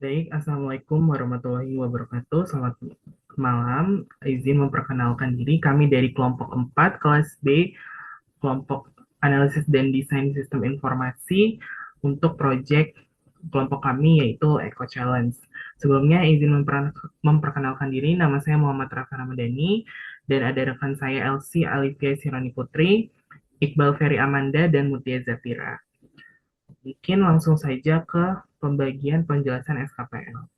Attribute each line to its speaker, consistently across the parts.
Speaker 1: Baik, Assalamualaikum warahmatullahi wabarakatuh. Selamat malam. Izin memperkenalkan diri. Kami dari kelompok 4, kelas B, kelompok analisis dan desain sistem informasi untuk proyek kelompok kami yaitu Eco Challenge. Sebelumnya izin memperkenalkan diri. Nama saya Muhammad Rafa Ramadhani dan ada rekan saya Elsie Alivia Sironi Putri, Iqbal Ferry Amanda, dan Mutia Zafira. Mungkin langsung saja ke pembagian penjelasan SKPL.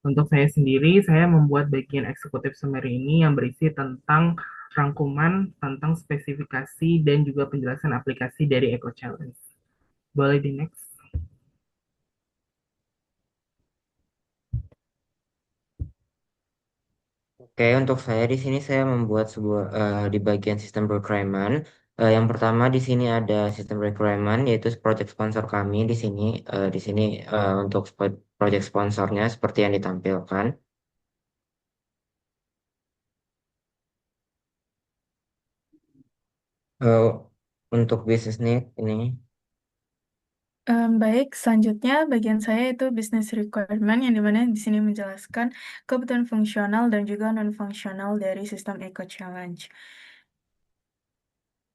Speaker 1: Untuk saya sendiri, saya membuat bagian eksekutif summary ini yang berisi tentang rangkuman tentang spesifikasi dan juga penjelasan aplikasi dari Eco Challenge. Boleh di next?
Speaker 2: Oke, untuk saya di sini saya membuat sebuah di bagian sistem requirement. Yang pertama di sini ada sistem requirement yaitu project sponsor kami di sini untuk project sponsornya seperti yang ditampilkan. Eh, untuk bisnis need ini.
Speaker 3: Baik, selanjutnya bagian saya itu business requirement yang dimana di sini menjelaskan kebutuhan fungsional dan juga non-fungsional dari sistem Eco Challenge.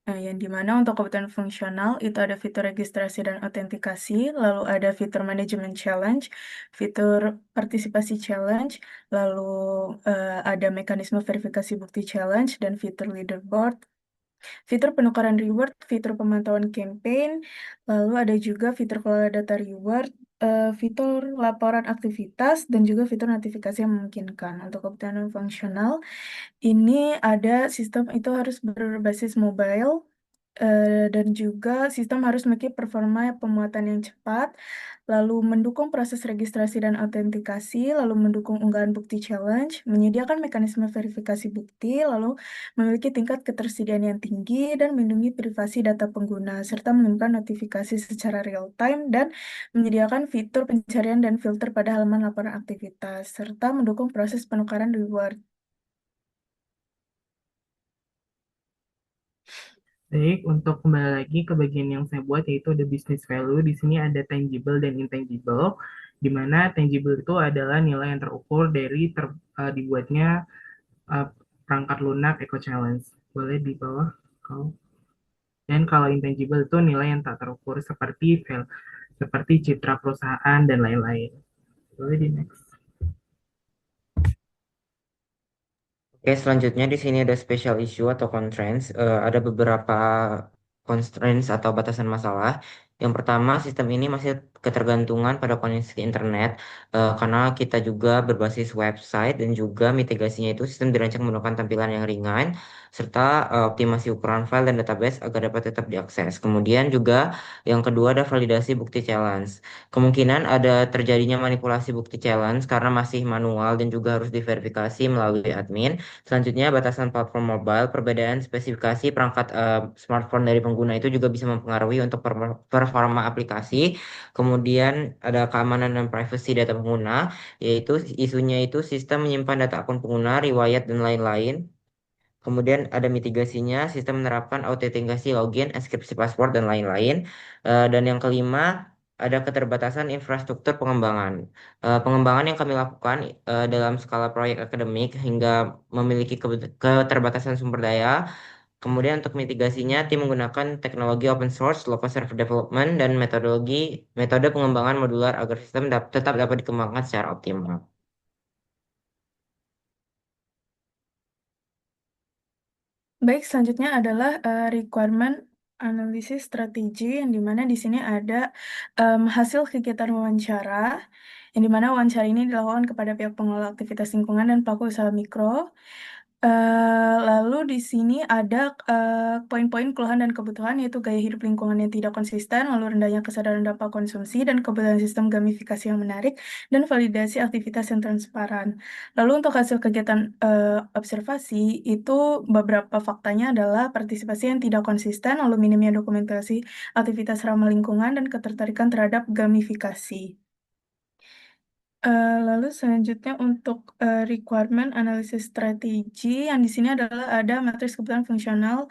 Speaker 3: Yang dimana untuk kebutuhan fungsional itu ada fitur registrasi dan autentikasi, lalu ada fitur manajemen challenge, fitur partisipasi challenge, lalu ada mekanisme verifikasi bukti challenge, dan fitur leaderboard. Fitur penukaran reward, fitur pemantauan campaign, lalu ada juga fitur kelola data reward, fitur laporan aktivitas, dan juga fitur notifikasi yang memungkinkan. Untuk kebutuhan fungsional, ini ada sistem itu harus berbasis mobile, dan juga sistem harus memiliki performa pemuatan yang cepat, lalu mendukung proses registrasi dan autentikasi, lalu mendukung unggahan bukti challenge, menyediakan mekanisme verifikasi bukti, lalu memiliki tingkat ketersediaan yang tinggi, dan melindungi privasi data pengguna, serta menemukan notifikasi secara real-time, dan menyediakan fitur pencarian dan filter pada halaman laporan aktivitas, serta mendukung proses penukaran reward.
Speaker 1: Baik, untuk kembali lagi ke bagian yang saya buat yaitu ada business value. Di sini ada tangible dan intangible, di mana tangible itu adalah nilai yang terukur dari dibuatnya uh, perangkat lunak Eco Challenge. Boleh di bawah. Dan kalau intangible itu nilai yang tak terukur seperti citra perusahaan dan lain-lain. Boleh di next.
Speaker 2: Oke, selanjutnya di sini ada special issue atau constraints. Ada beberapa constraints atau batasan masalah. Yang pertama, sistem ini masih ketergantungan pada koneksi internet karena kita juga berbasis website dan juga mitigasinya itu sistem dirancang menggunakan tampilan yang ringan serta optimasi ukuran file dan database agar dapat tetap diakses. Kemudian juga yang kedua ada validasi bukti challenge. Kemungkinan ada terjadinya manipulasi bukti challenge karena masih manual dan juga harus diverifikasi melalui admin. Selanjutnya, batasan platform mobile, perbedaan spesifikasi perangkat smartphone dari pengguna itu juga bisa mempengaruhi untuk performa aplikasi. Kemudian ada keamanan dan privacy data pengguna, yaitu isunya itu sistem menyimpan data akun pengguna, riwayat, dan lain-lain. Kemudian ada mitigasinya, sistem menerapkan autentikasi login, enkripsi password, dan lain-lain. Dan yang kelima, ada keterbatasan infrastruktur pengembangan. Pengembangan yang kami lakukan dalam skala proyek akademik hingga memiliki keterbatasan sumber daya. Kemudian untuk mitigasinya, tim menggunakan teknologi open source, local server development, dan metode pengembangan modular agar sistem tetap dapat dikembangkan secara optimal.
Speaker 3: Baik, selanjutnya adalah requirement analisis strategi yang dimana di sini ada hasil kegiatan wawancara yang dimana wawancara ini dilakukan kepada pihak pengelola aktivitas lingkungan dan pelaku usaha mikro. Lalu di sini ada poin-poin keluhan dan kebutuhan yaitu gaya hidup lingkungan yang tidak konsisten, lalu rendahnya kesadaran dampak konsumsi dan kebutuhan sistem gamifikasi yang menarik dan validasi aktivitas yang transparan. Lalu untuk hasil kegiatan observasi itu beberapa faktanya adalah partisipasi yang tidak konsisten, lalu minimnya dokumentasi aktivitas ramah lingkungan dan ketertarikan terhadap gamifikasi. Lalu selanjutnya untuk requirement analisis strategi yang di sini adalah ada matriks kebutuhan fungsional,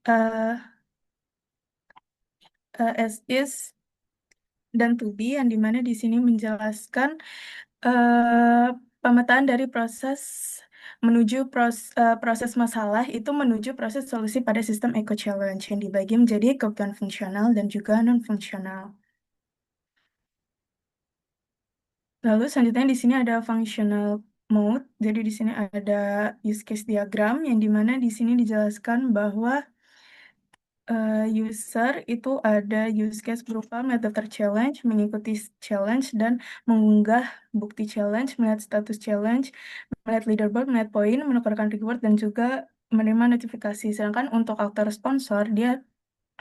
Speaker 3: uh, as is, dan to be, yang dimana di sini menjelaskan pemetaan dari proses menuju proses masalah itu menuju proses solusi pada sistem eco challenge yang dibagi menjadi kebutuhan fungsional dan juga non fungsional. Lalu selanjutnya di sini ada functional mode. Jadi di sini ada use case diagram yang dimana di sini dijelaskan bahwa user itu ada use case berupa melihat daftar challenge, mengikuti challenge, dan mengunggah bukti challenge, melihat status challenge, melihat leaderboard, melihat poin, menukarkan reward, dan juga menerima notifikasi. Sedangkan untuk aktor sponsor, dia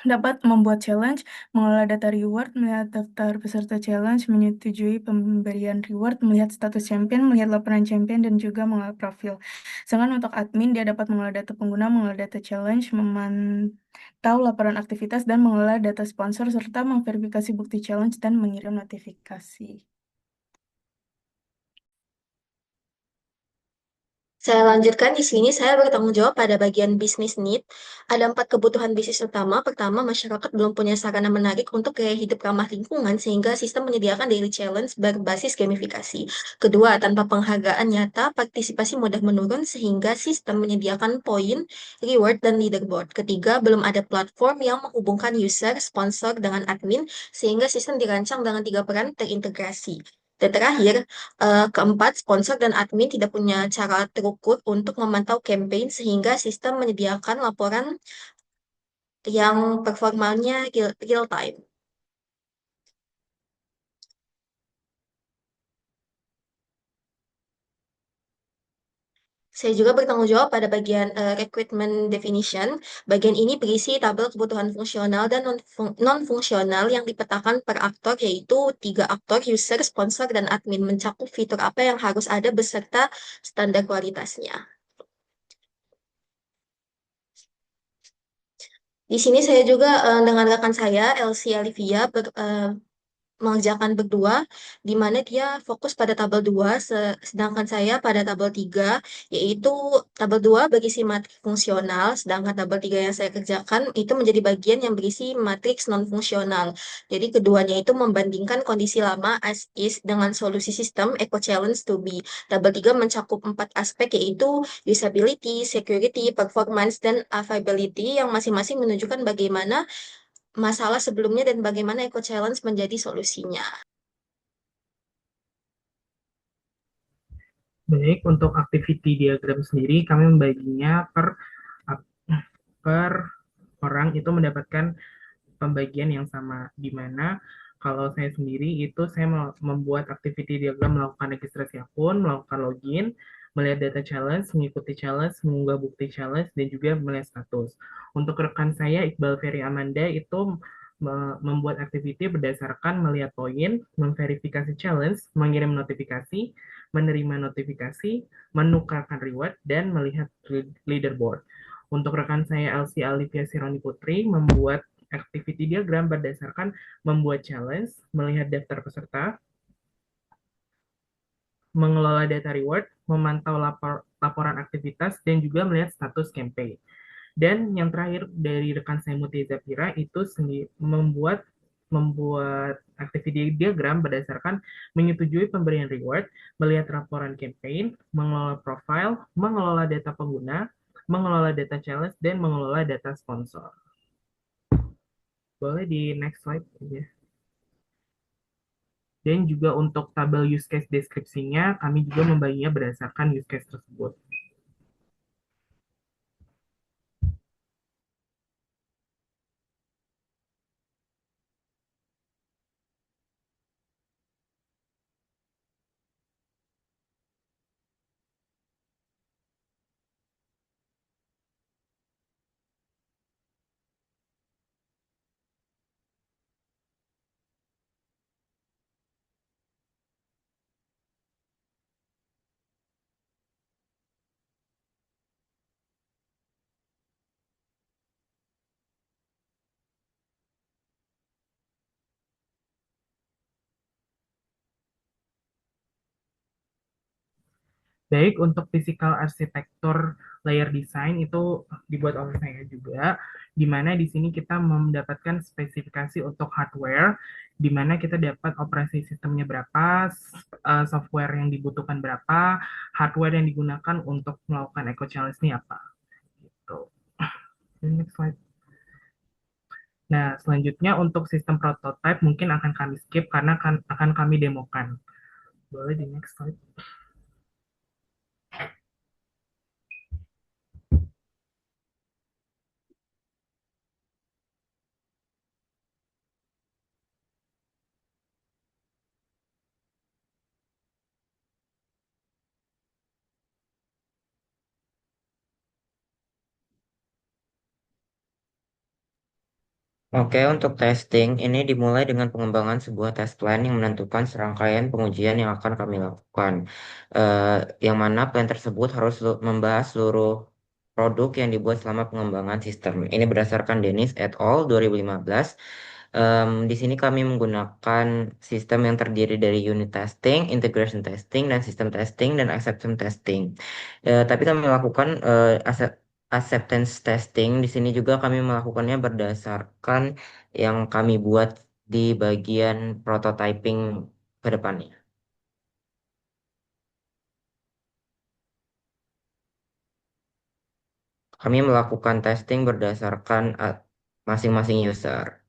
Speaker 3: dapat membuat challenge, mengelola data reward, melihat daftar peserta challenge, menyetujui pemberian reward, melihat status champion, melihat laporan champion, dan juga mengelola profil. Sedangkan untuk admin, dia dapat mengelola data pengguna, mengelola data challenge, memantau laporan aktivitas, dan mengelola data sponsor, serta memverifikasi bukti challenge dan mengirim notifikasi.
Speaker 4: Saya lanjutkan di sini, saya bertanggung jawab pada bagian bisnis need. Ada 4 kebutuhan bisnis utama. Pertama, masyarakat belum punya sarana menarik untuk gaya hidup ramah lingkungan sehingga sistem menyediakan daily challenge berbasis gamifikasi. Kedua, tanpa penghargaan nyata, partisipasi mudah menurun sehingga sistem menyediakan poin, reward, dan leaderboard. Ketiga, belum ada platform yang menghubungkan user, sponsor, dengan admin sehingga sistem dirancang dengan 3 peran terintegrasi. Dan terakhir, keempat, sponsor dan admin tidak punya cara terukur untuk memantau campaign sehingga sistem menyediakan laporan yang performanya real time. Saya juga bertanggung jawab pada bagian requirement definition. Bagian ini berisi tabel kebutuhan fungsional dan non-fungsional yang dipetakan per aktor, yaitu 3 aktor, user, sponsor, dan admin, mencakup fitur apa yang harus ada beserta standar kualitasnya. Di sini saya juga dengan rekan saya, Elsie Olivia, mengerjakan berdua, di mana dia fokus pada tabel 2, sedangkan saya pada tabel 3, yaitu tabel 2 berisi matriks fungsional, sedangkan tabel 3 yang saya kerjakan itu menjadi bagian yang berisi matriks non-fungsional. Jadi keduanya itu membandingkan kondisi lama as is dengan solusi sistem Eco Challenge to be. Tabel 3 mencakup 4 aspek, yaitu usability, security, performance, dan availability, yang masing-masing menunjukkan bagaimana masalah sebelumnya dan bagaimana Eco Challenge menjadi solusinya.
Speaker 1: Baik, untuk activity diagram sendiri kami membaginya per orang itu mendapatkan pembagian yang sama, di mana kalau saya sendiri itu saya membuat activity diagram, melakukan registrasi akun, melakukan login, melihat data challenge, mengikuti challenge, mengunggah bukti challenge, dan juga melihat status. Untuk rekan saya, Iqbal Ferry Amanda, itu membuat activity berdasarkan melihat poin, memverifikasi challenge, mengirim notifikasi, menerima notifikasi, menukarkan reward, dan melihat leaderboard. Untuk rekan saya Elsie Alivia Sironi Putri membuat activity diagram berdasarkan membuat challenge, melihat daftar peserta, mengelola data reward, memantau laporan aktivitas, dan juga melihat status campaign. Dan yang terakhir dari rekan saya Mutia Zafira itu membuat activity diagram berdasarkan menyetujui pemberian reward, melihat laporan campaign, mengelola profile, mengelola data pengguna, mengelola data challenge, dan mengelola data sponsor. Boleh di next slide aja. Dan juga untuk tabel use case deskripsinya, kami juga membaginya berdasarkan use case tersebut. Baik, untuk physical arsitektur layer design itu dibuat oleh saya juga, di mana di sini kita mendapatkan spesifikasi untuk hardware, di mana kita dapat operasi sistemnya berapa, software yang dibutuhkan berapa, hardware yang digunakan untuk melakukan echo challenge ini apa. Gitu. Next slide. Nah, selanjutnya untuk sistem prototype mungkin akan kami skip karena akan kami demokan. Boleh di next slide.
Speaker 2: Oke, untuk testing ini dimulai dengan pengembangan sebuah test plan yang menentukan serangkaian pengujian yang akan kami lakukan. Yang mana plan tersebut harus membahas seluruh produk yang dibuat selama pengembangan sistem. Ini berdasarkan Dennis et al. 2015. Di sini kami menggunakan sistem yang terdiri dari unit testing, integration testing, dan sistem testing, dan acceptance testing. Tapi kami melakukan acceptance testing di sini juga kami melakukannya berdasarkan yang kami buat di bagian prototyping ke depannya. Kami melakukan testing berdasarkan masing-masing user.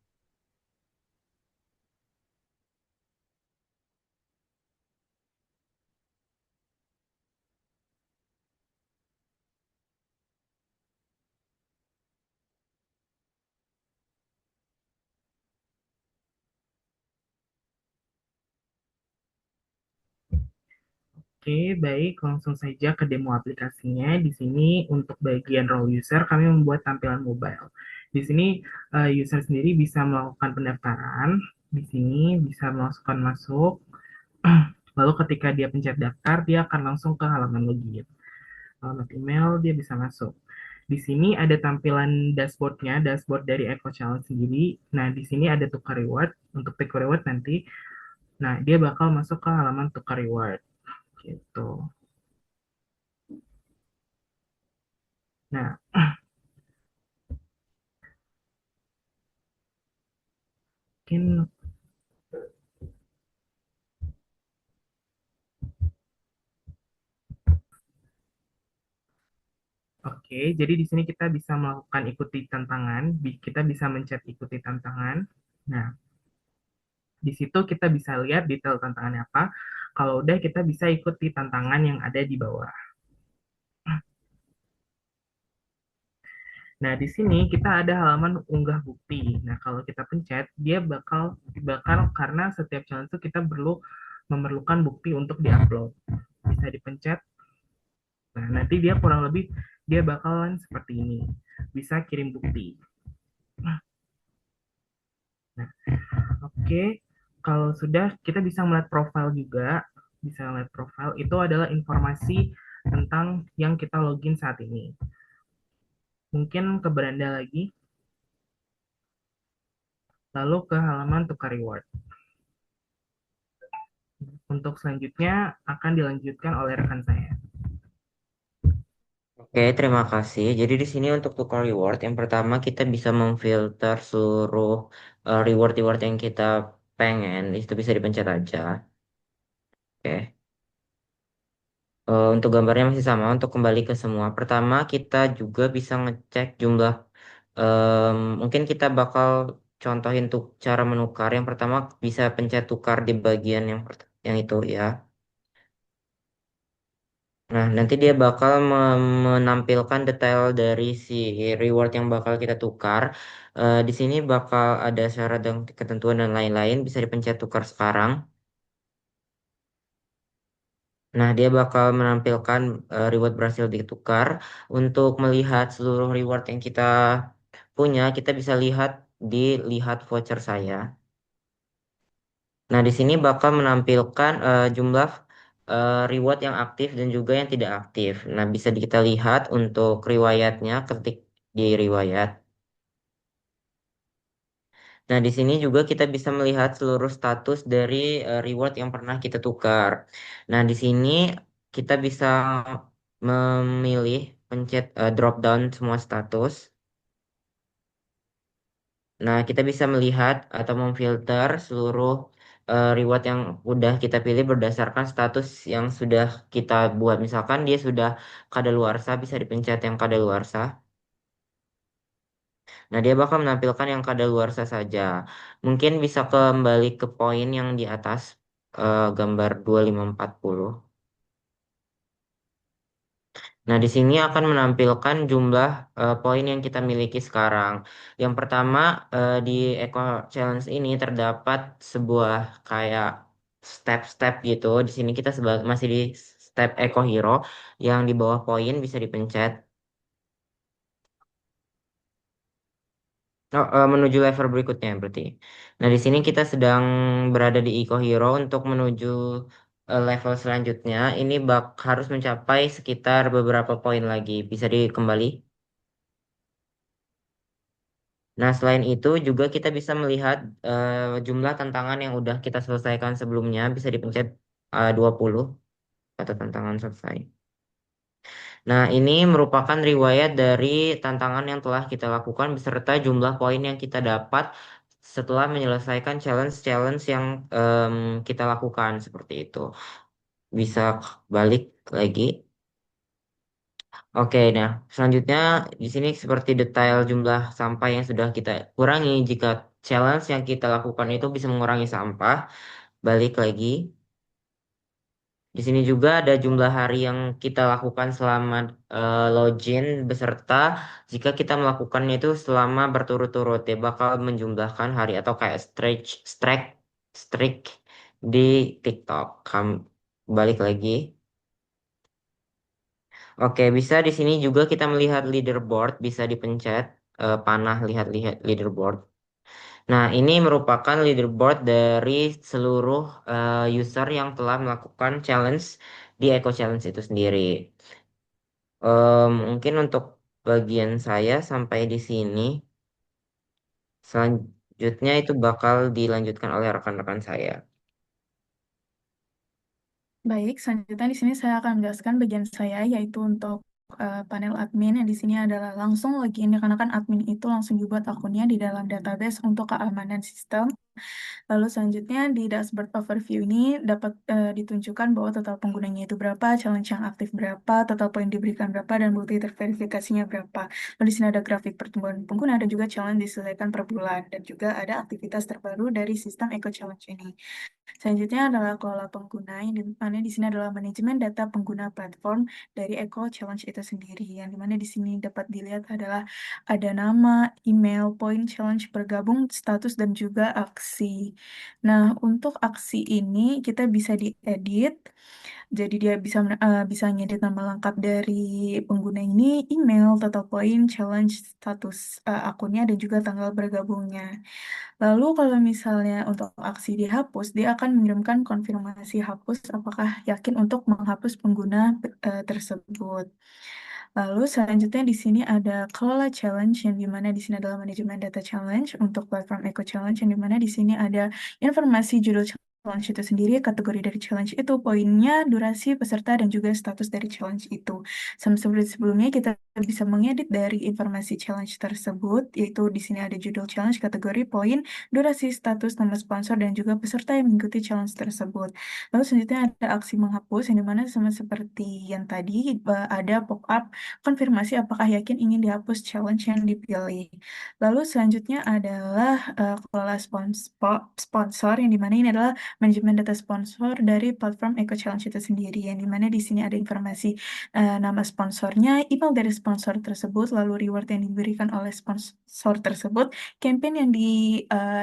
Speaker 1: Oke, baik, langsung saja ke demo aplikasinya. Di sini untuk bagian role user, kami membuat tampilan mobile. Di sini user sendiri bisa melakukan pendaftaran. Di sini bisa memasukkan masuk. Lalu ketika dia pencet daftar, dia akan langsung ke halaman login. Alamat email, dia bisa masuk. Di sini ada tampilan dashboardnya, dashboard dari Echo Challenge sendiri. Nah, di sini ada tukar reward. Untuk tukar reward nanti, nah dia bakal masuk ke halaman tukar reward. Gitu. Nah, mungkin oke, jadi di sini kita bisa melakukan ikuti tantangan, kita bisa mencet ikuti tantangan. Nah, di situ kita bisa lihat detail tantangannya apa. Kalau udah kita bisa ikuti tantangan yang ada di bawah. Nah, di sini kita ada halaman unggah bukti. Nah, kalau kita pencet, dia bakal karena setiap challenge itu kita perlu memerlukan bukti untuk diupload. Bisa dipencet. Nah, nanti dia kurang lebih dia bakalan seperti ini. Bisa kirim bukti. Nah, oke, kalau sudah kita bisa melihat profil juga. Bisa melihat profil itu adalah informasi tentang yang kita login saat ini. Mungkin ke beranda lagi, lalu ke halaman tukar reward. Untuk selanjutnya akan dilanjutkan oleh rekan saya.
Speaker 2: Oke, terima kasih. Jadi di sini untuk tukar reward, yang pertama kita bisa memfilter seluruh reward-reward yang kita pengen. Itu bisa dipencet aja. Oke. Untuk gambarnya masih sama. Untuk kembali ke semua, pertama kita juga bisa ngecek jumlah. Mungkin kita bakal contohin tuh cara menukar. Yang pertama bisa pencet tukar di bagian yang itu ya. Nah, nanti dia bakal menampilkan detail dari si reward yang bakal kita tukar. Di sini bakal ada syarat dan ketentuan dan lain-lain. Bisa dipencet tukar sekarang. Nah, dia bakal menampilkan reward berhasil ditukar. Untuk melihat seluruh reward yang kita punya, kita bisa lihat di lihat voucher saya. Nah, di sini bakal menampilkan jumlah reward yang aktif dan juga yang tidak aktif. Nah, bisa kita lihat untuk riwayatnya ketik di riwayat. Nah, di sini juga kita bisa melihat seluruh status dari reward yang pernah kita tukar. Nah, di sini kita bisa memilih pencet drop down semua status. Nah, kita bisa melihat atau memfilter seluruh reward yang udah kita pilih berdasarkan status yang sudah kita buat. Misalkan dia sudah kadaluarsa, bisa dipencet yang kadaluarsa. Nah, dia bakal menampilkan yang kadaluarsa saja. Mungkin bisa kembali ke poin yang di atas gambar 2540. Nah, di sini akan menampilkan jumlah poin yang kita miliki sekarang. Yang pertama, di Eco Challenge ini terdapat sebuah kayak step-step gitu. Di sini kita masih di step Eco Hero yang di bawah poin bisa dipencet. Oh, menuju level berikutnya berarti. Nah, di sini kita sedang berada di Eco Hero untuk menuju level selanjutnya. Ini harus mencapai sekitar beberapa poin lagi. Bisa dikembali. Nah, selain itu juga kita bisa melihat jumlah tantangan yang udah kita selesaikan sebelumnya. Bisa dipencet 20 kata tantangan selesai. Nah, ini merupakan riwayat dari tantangan yang telah kita lakukan beserta jumlah poin yang kita dapat setelah menyelesaikan challenge-challenge yang kita lakukan seperti itu. Bisa balik lagi. Oke, nah selanjutnya di sini seperti detail jumlah sampah yang sudah kita kurangi. Jika challenge yang kita lakukan itu bisa mengurangi sampah, balik lagi. Di sini juga ada jumlah hari yang kita lakukan selama login beserta jika kita melakukannya itu selama berturut-turut ya bakal menjumlahkan hari atau kayak streak di TikTok. Balik lagi. Oke, bisa di sini juga kita melihat leaderboard, bisa dipencet panah lihat-lihat leaderboard. Nah, ini merupakan leaderboard dari seluruh user yang telah melakukan challenge di Eco Challenge itu sendiri. Mungkin untuk bagian saya sampai di sini. Selanjutnya itu bakal dilanjutkan oleh rekan-rekan saya.
Speaker 3: Baik, selanjutnya di sini saya akan menjelaskan bagian saya, yaitu untuk panel admin yang di sini adalah langsung login, karena kan admin itu langsung dibuat akunnya di dalam database untuk keamanan sistem. Lalu selanjutnya di dashboard overview ini dapat ditunjukkan bahwa total penggunanya itu berapa, challenge yang aktif berapa, total poin diberikan berapa, dan bukti terverifikasinya berapa. Lalu di sini ada grafik pertumbuhan pengguna dan juga challenge diselesaikan per bulan, dan juga ada aktivitas terbaru dari sistem Eco Challenge ini. Selanjutnya adalah kelola pengguna, yang dimana di sini adalah manajemen data pengguna platform dari Eco Challenge itu sendiri. Yang dimana di sini dapat dilihat adalah ada nama, email, poin challenge bergabung, status, dan juga aksi. Nah, untuk aksi ini kita bisa diedit. Jadi dia bisa ngedit nama lengkap dari pengguna ini, email, total poin, challenge, status akunnya, dan juga tanggal bergabungnya. Lalu kalau misalnya untuk aksi dihapus, dia akan mengirimkan konfirmasi hapus apakah yakin untuk menghapus pengguna tersebut. Lalu selanjutnya di sini ada kelola challenge yang dimana di sini adalah manajemen data challenge untuk platform Eco Challenge yang dimana di sini ada informasi judul challenge itu sendiri, kategori dari challenge itu, poinnya, durasi, peserta, dan juga status dari challenge itu. Sama seperti sebelumnya kita bisa mengedit dari informasi challenge tersebut, yaitu di sini ada judul challenge, kategori, poin, durasi, status, nama sponsor, dan juga peserta yang mengikuti challenge tersebut. Lalu selanjutnya ada aksi menghapus yang dimana sama seperti yang tadi ada pop-up konfirmasi apakah yakin ingin dihapus challenge yang dipilih. Lalu selanjutnya adalah kelola sponsor yang dimana ini adalah manajemen data sponsor dari platform Eco Challenge itu sendiri yang dimana di sini ada informasi nama sponsornya, email dari sponsor tersebut, lalu reward yang diberikan oleh sponsor tersebut, campaign yang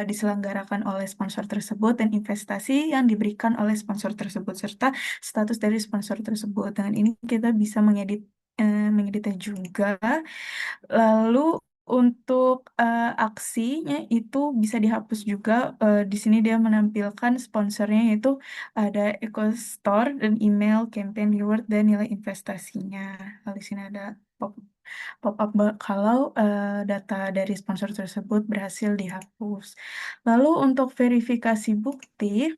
Speaker 3: diselenggarakan oleh sponsor tersebut, dan investasi yang diberikan oleh sponsor tersebut serta status dari sponsor tersebut. Dengan ini kita bisa mengeditnya juga. Lalu untuk aksinya itu bisa dihapus juga. Di sini dia menampilkan sponsornya yaitu ada Eco Store dan email, campaign, reward, dan nilai investasinya. Lalu di sini ada pop-up kalau data dari sponsor tersebut berhasil dihapus. Lalu untuk verifikasi bukti,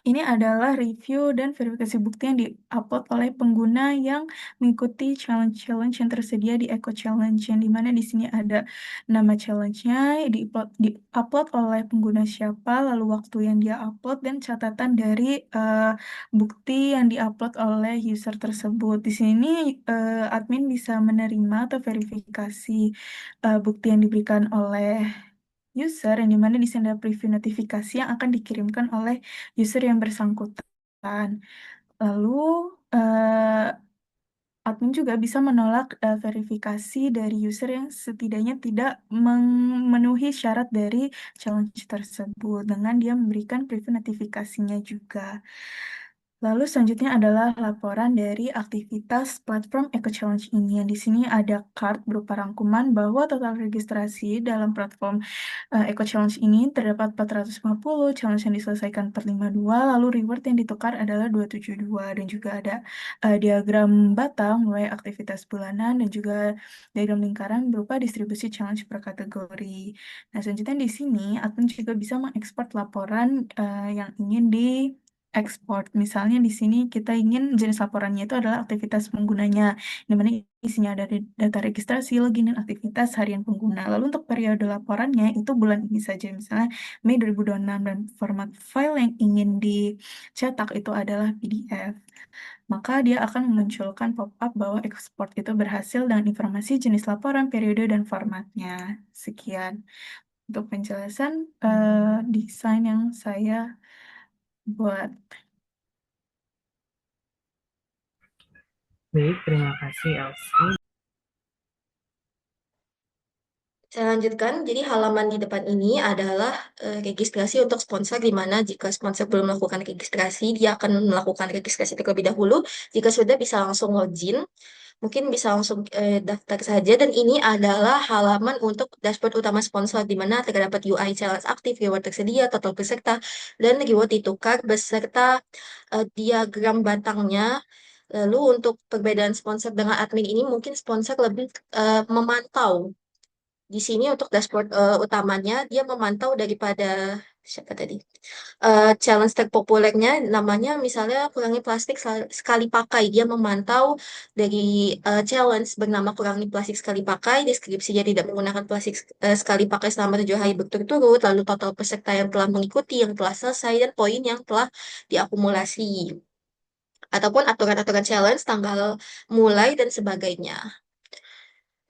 Speaker 3: Ini adalah review dan verifikasi bukti yang di-upload oleh pengguna yang mengikuti challenge-challenge yang tersedia di Eco Challenge, yang dimana di sini ada nama challenge-nya, di-upload oleh pengguna siapa, lalu waktu yang dia upload, dan catatan dari bukti yang di-upload oleh user tersebut. Di sini admin bisa menerima atau verifikasi bukti yang diberikan oleh user, yang dimana di sini ada preview notifikasi yang akan dikirimkan oleh user yang bersangkutan. Lalu, admin juga bisa menolak verifikasi dari user yang setidaknya tidak memenuhi syarat dari challenge tersebut, dengan dia memberikan preview notifikasinya juga. Lalu selanjutnya adalah laporan dari aktivitas platform Eco Challenge ini. Yang di sini ada card berupa rangkuman bahwa total registrasi dalam platform Eco Challenge ini terdapat 450, challenge yang diselesaikan per 52, lalu reward yang ditukar adalah 272, dan juga ada diagram batang mulai aktivitas bulanan dan juga diagram lingkaran berupa distribusi challenge per kategori. Nah, selanjutnya di sini admin juga bisa mengekspor laporan yang ingin diekspor. Misalnya di sini kita ingin jenis laporannya itu adalah aktivitas penggunanya, di mana isinya ada data registrasi, login, dan aktivitas harian pengguna. Lalu untuk periode laporannya itu bulan ini saja, misalnya Mei 2026, dan format file yang ingin dicetak itu adalah PDF. Maka dia akan memunculkan pop-up bahwa ekspor itu berhasil dengan informasi jenis laporan, periode, dan formatnya. Sekian untuk penjelasan desain yang saya buat.
Speaker 1: Baik, terima kasih Elsie.
Speaker 4: Saya lanjutkan, jadi halaman di depan ini adalah registrasi untuk sponsor, di mana jika sponsor belum melakukan registrasi, dia akan melakukan registrasi terlebih dahulu. Jika sudah, bisa langsung login, mungkin bisa langsung daftar saja. Dan ini adalah halaman untuk dashboard utama sponsor, di mana terdapat UI challenge aktif, reward tersedia, total peserta, dan reward ditukar beserta diagram batangnya. Lalu untuk perbedaan sponsor dengan admin ini, mungkin sponsor lebih memantau. Di sini untuk dashboard utamanya, dia memantau daripada siapa tadi? Challenge terpopulernya namanya misalnya kurangi plastik sekali pakai. Dia memantau dari challenge bernama kurangi plastik sekali pakai, deskripsinya tidak menggunakan plastik sekali pakai selama 7 hari berturut-turut, lalu total peserta yang telah mengikuti, yang telah selesai, dan poin yang telah diakumulasi. Ataupun aturan-aturan challenge, tanggal mulai, dan sebagainya.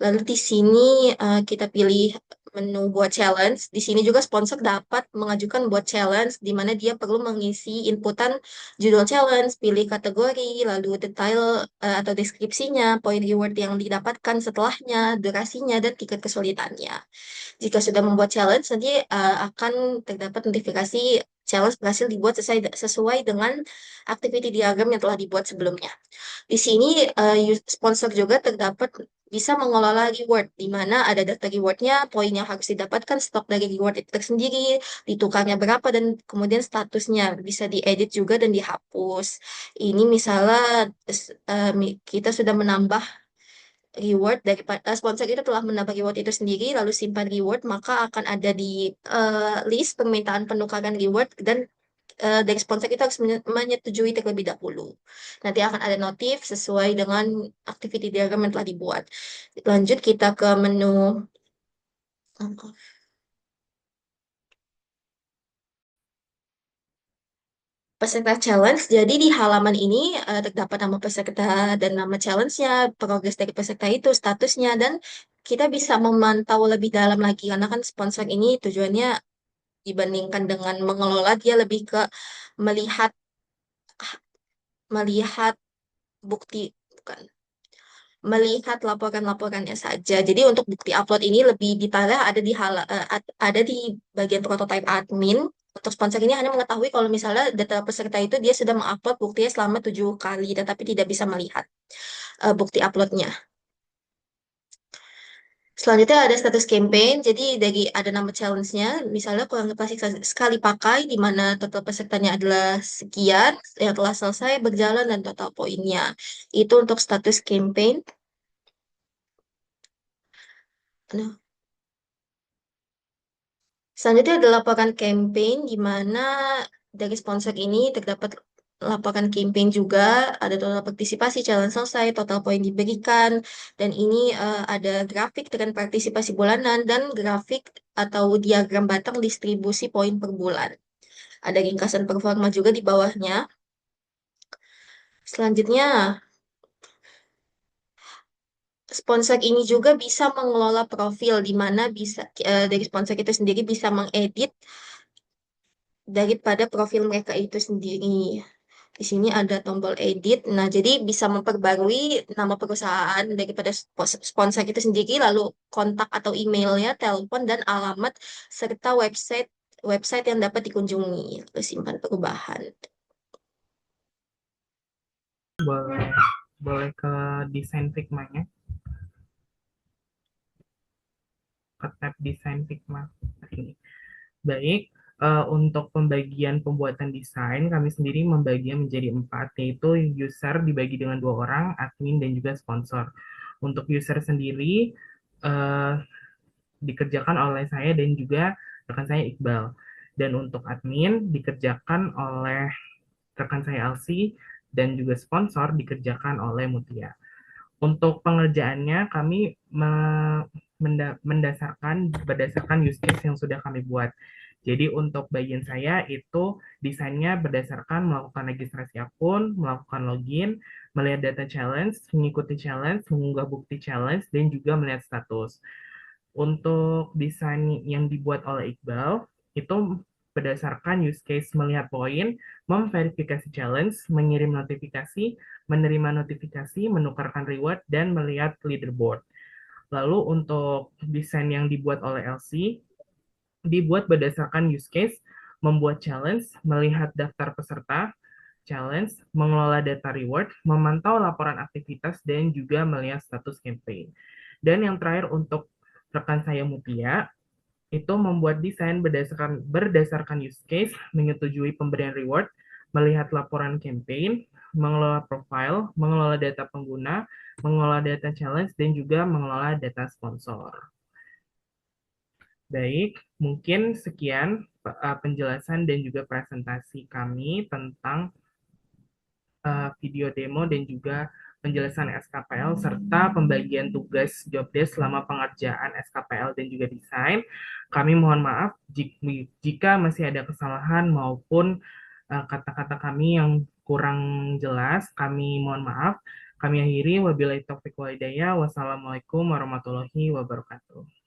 Speaker 4: Lalu di sini kita pilih menu buat challenge. Di sini juga sponsor dapat mengajukan buat challenge, di mana dia perlu mengisi inputan judul challenge, pilih kategori, lalu detail atau deskripsinya, poin reward yang didapatkan setelahnya, durasinya, dan tingkat kesulitannya. Jika sudah membuat challenge, nanti akan terdapat notifikasi challenge berhasil dibuat sesuai dengan activity diagram yang telah dibuat sebelumnya. Di sini sponsor juga terdapat bisa mengelola reward, di mana ada data rewardnya, poin yang harus didapatkan, stok dari reward itu tersendiri, ditukarnya berapa, dan kemudian statusnya bisa diedit juga dan dihapus. Ini misalnya kita sudah menambah reward dari sponsor itu telah menambah reward itu sendiri, lalu simpan reward, maka akan ada di list permintaan penukaran reward, dan dari sponsor kita harus menyetujui terlebih dahulu. Nanti akan ada notif sesuai dengan activity diagram yang telah dibuat. Lanjut kita ke menu peserta challenge. Jadi di halaman ini terdapat nama peserta dan nama challenge-nya, progres dari peserta itu, statusnya, dan kita bisa memantau lebih dalam lagi, karena kan sponsor ini tujuannya dibandingkan dengan mengelola, dia lebih ke melihat melihat bukti, bukan, melihat laporan-laporannya saja. Jadi untuk bukti upload ini lebih detailnya ada di bagian prototype admin. Untuk sponsor ini hanya mengetahui kalau misalnya data peserta itu dia sudah mengupload buktinya selama 7 kali, tetapi tidak bisa melihat bukti uploadnya. Selanjutnya ada status campaign, jadi dari ada nama challenge-nya, misalnya kurangi plastik sekali pakai, di mana total pesertanya adalah sekian, yang telah selesai, berjalan, dan total poinnya. Itu untuk status campaign. Nah, selanjutnya ada laporan campaign, di mana Dari sponsor ini terdapat laporan campaign juga, ada total partisipasi, challenge selesai, total poin diberikan, dan ini ada grafik dengan partisipasi bulanan dan grafik atau diagram batang distribusi poin per bulan. Ada ringkasan performa juga di bawahnya. Selanjutnya, sponsor ini juga bisa mengelola profil, di mana bisa dari sponsor itu sendiri bisa mengedit daripada profil mereka itu sendiri. Di sini ada tombol edit. Nah, jadi bisa memperbarui nama perusahaan daripada sponsor itu sendiri, lalu kontak atau emailnya, telepon, dan alamat, serta website website yang dapat dikunjungi. Lalu simpan perubahan.
Speaker 1: Boleh ke desain Figma-nya, ke tab desain Figma ini. Baik, untuk pembagian pembuatan desain, kami sendiri membaginya menjadi 4, yaitu user dibagi dengan 2 orang, admin, dan juga sponsor. Untuk user sendiri, dikerjakan oleh saya dan juga rekan saya Iqbal. Dan untuk admin dikerjakan oleh rekan saya Elsie, dan juga sponsor dikerjakan oleh Mutia. Untuk pengerjaannya kami berdasarkan use case yang sudah kami buat. Jadi untuk bagian saya itu desainnya berdasarkan melakukan registrasi akun, melakukan login, melihat data challenge, mengikuti challenge, mengunggah bukti challenge, dan juga melihat status. Untuk desain yang dibuat oleh Iqbal, itu berdasarkan use case melihat poin, memverifikasi challenge, mengirim notifikasi, menerima notifikasi, menukarkan reward, dan melihat leaderboard. Lalu untuk desain yang dibuat oleh LC, dibuat berdasarkan use case, membuat challenge, melihat daftar peserta, challenge, mengelola data reward, memantau laporan aktivitas, dan juga melihat status campaign. Dan yang terakhir untuk rekan saya Mutia, itu membuat desain berdasarkan use case, menyetujui pemberian reward, melihat laporan campaign, mengelola profile, mengelola data pengguna, mengelola data challenge, dan juga mengelola data sponsor. Baik, mungkin sekian penjelasan dan juga presentasi kami tentang video demo dan juga penjelasan SKPL serta pembagian tugas job desk selama pengerjaan SKPL dan juga desain. Kami mohon maaf jika masih ada kesalahan maupun kata-kata kami yang kurang jelas. Kami mohon maaf. Kami akhiri, wabillahi taufiq wal hidayah. Wassalamualaikum warahmatullahi wabarakatuh.